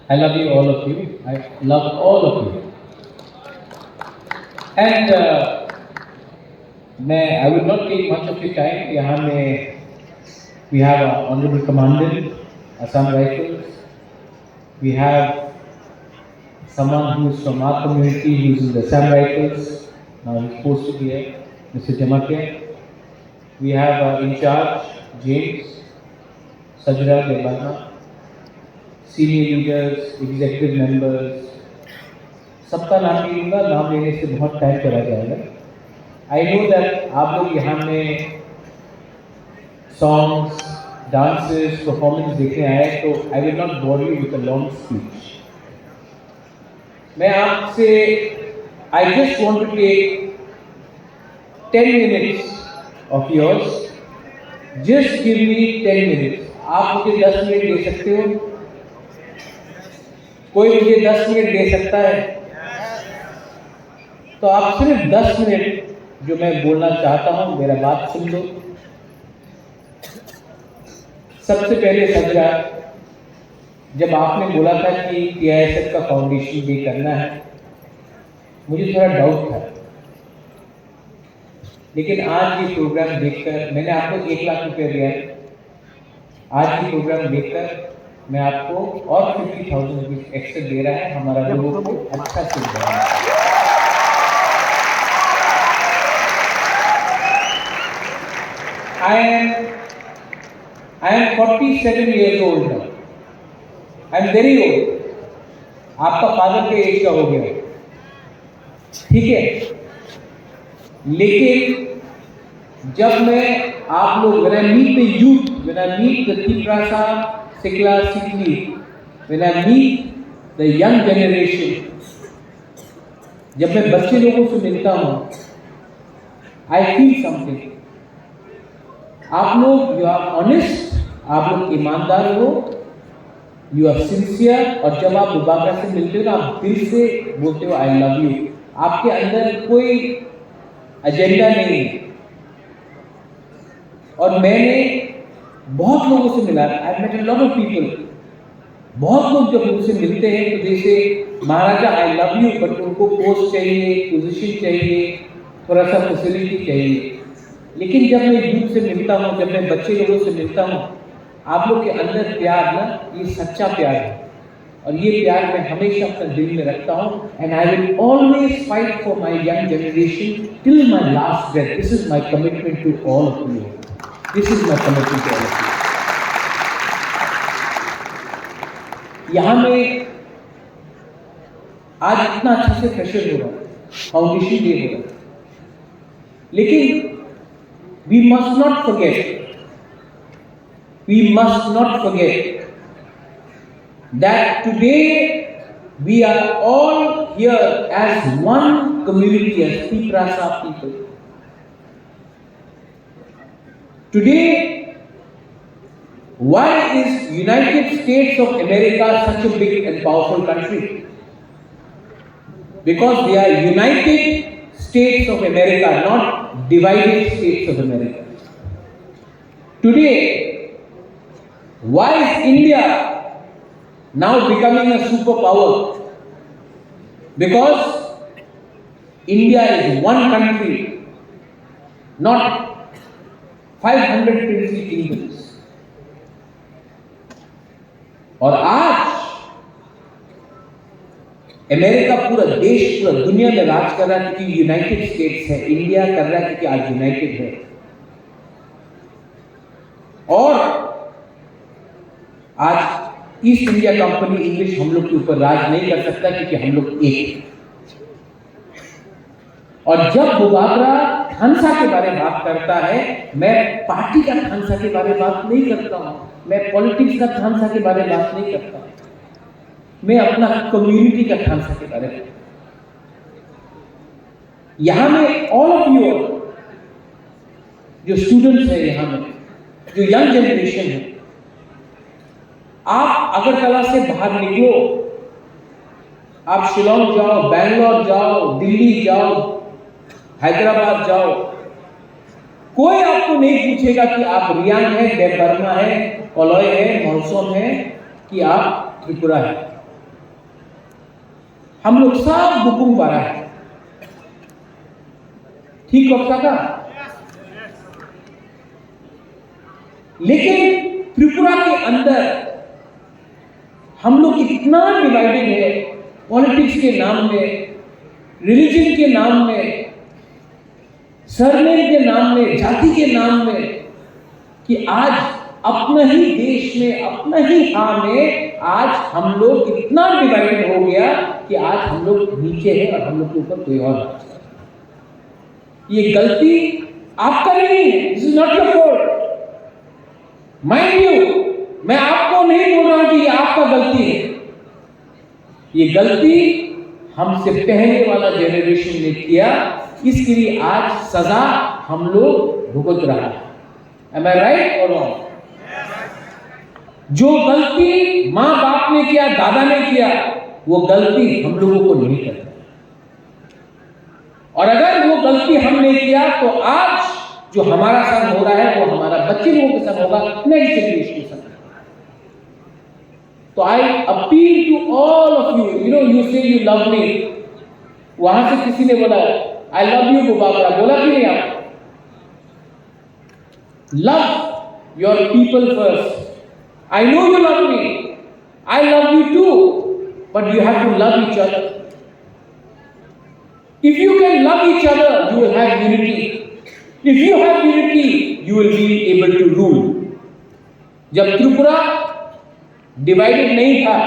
I love you, all of you. I love all of you. And I will not take much of your time. यहाँ में we have our Honorable Commandant, Assam Rifles. We have someone who is from our community, who is in the Assam Rifles. Now he's posted here, Mr. Jamakia. We have our in charge, James, Sajra Debana, senior leaders, executive members. सबका नाम नहीं लूँगा, नाम लेने से बहुत time चला जाएगा. I know that आप लोग यहाँ में songs, dances, performance देखने आए, तो I will not bore you with a long speech. मैं आपसे I just want to take 10 minutes of yours. Just give me 10 minutes. आप मुझे 10 मिनट दे सकते हो? कोई मुझे 10 मिनट दे सकता है? तो आप सिर्फ 10 मिनट जो मैं बोलना चाहता हूं, मेरा बात सुन लो. सबसे पहले सजरा, जब आपने बोला था कि TISF का फाउंडेशन डे करना है, मुझे थोड़ा डाउट था. लेकिन आज ये प्रोग्राम देखकर, मैंने आपको 1 लाख रुपए दिया है. आज ये प्रोग्राम देखकर मैं आपको और 50,000 रुपीज एक्स्ट्रा दे रहा है. हमारा लोगों को अच्छा चल रहा है. I am 47 years old now. I am very old. आपका फादर के एज का हो गया, ठीक है. लेकिन जब मैं आप लोग, when I meet the youth, when I meet the Tiprasa, Sikla, Sikli, when I meet the young generation, जब मैं बच्चे लोगों से मिलता हूँ, I feel something. आप लोग यू आर ऑनेस्ट, आप लोग ईमानदार हो, यू आर सिंसियर. और जब आप बुबाकरा से मिलते हो ना, आप दिल से बोलते हो आई लव यू. आपके अंदर कोई एजेंडा नहीं है. और मैंने बहुत लोगों से मिला, I met a lot of people. बहुत लोग जब मुझसे मिलते हैं तो जैसे Maharaja I love you, but उनको पोस्ट चाहिए, पोजीशन चाहिए, थोड़ा सा फैसिलिटी चाहिए. लेकिन जब मैं यूथ से मिलता हूँ, जब मैं बच्चे लोगों से मिलता हूँ, आप लोग के अंदर प्यार ना, ये सच्चा प्यार है. और ये प्यार मैं हमेशा अपने दिल में रखता हूँ. And I will always fight for my young generation till my last breath. This is my commitment to all of you. This is my commitment to all of you. यहाँ में आज इतना अच्छे से फ्रेशर हो रहा है, फाउंडेशन डे हो रहा है. लेकिन we must not forget that today we are all here as one community, as Tiprasa people. Today, why is United States of America such a big and powerful country? Because they are United States of America, not divided States of America. Today, why is India now becoming a superpower? Because India is one country, not 500 princely kingdoms. और आज America पूरा देश, पूरा दुनिया में राज कर रहा है क्योंकि यूनाइटेड स्टेट्स है. इंडिया कर रहा है क्योंकि आज यूनाइटेड है. और आज ईस्ट इंडिया कंपनी इंग्लिश हम लोग के ऊपर राज नहीं कर सकता क्योंकि हम लोग एक हैं. और जब बुबाकरा खानसा के बारे में बात करता है, मैं पार्टी का खानसा के बारे में बात नहीं करता हूं, मैं पॉलिटिक्स का खानसा के बारे में बात नहीं करता. मैं अपना कम्युनिटी का खानसा के बारे में. यहां में ऑल ऑफ यू, जो स्टूडेंट्स है, यहां में जो यंग जनरेशन है, आप अगरतला से बाहर निकलो, आप शिलोंग जाओ, बैंगलोर जाओ, दिल्ली जाओ, हैदराबाद जाओ, कोई आपको नहीं पूछेगा कि आप रियांग है, देवबर्मा है, कोलोय है, मौसम है, कि आप त्रिपुरा है. हम लोग सब बुकुम पा रहा है। ठीक वक्त का, लेकिन त्रिपुरा के अंदर हम लोग इतना डिवाइडेड है, पॉलिटिक्स के नाम में, रिलीजन के नाम में, सरनेम के नाम में, जाति के नाम में, कि आज अपना ही देश में, अपना ही हां में आज हम लोग इतना डिवाइडेड हो गया कि आज हम लोग नीचे हैं और हम लोग के ऊपर कोई और राज कर रहा है। ये गलती आपका नहीं है, this is not your fault. Mind you, मैं आपको नहीं बोल रहा कि ये आपका गलती है। ये गलती हमसे पहले वाला जनरेशन ने किया, इसके लिए आज सजा हम लोग भुगत रहा है। Am I right or wrong? जो गलती माँ बाप ने किया, दादा ने किया, वो गलती हम लोगों को नहीं करना। और अगर वो गलती हमने किया तो आज जो हमारा संग हो रहा है वो हमारा बच्चे लोगों के संग होगा, नेक्स्ट जनरेशन के संग। तो I appeal to all of you, you know, you say you love me. वहां से किसी ने बोला आई लव यू गोबाबरा, बोला कि नहीं आप? Love your people first. I know you love me, I love you too, but you have to love each other. If you can love each other, you will have unity. If you have unity, you will be able to rule. जब Tripura divided नहीं था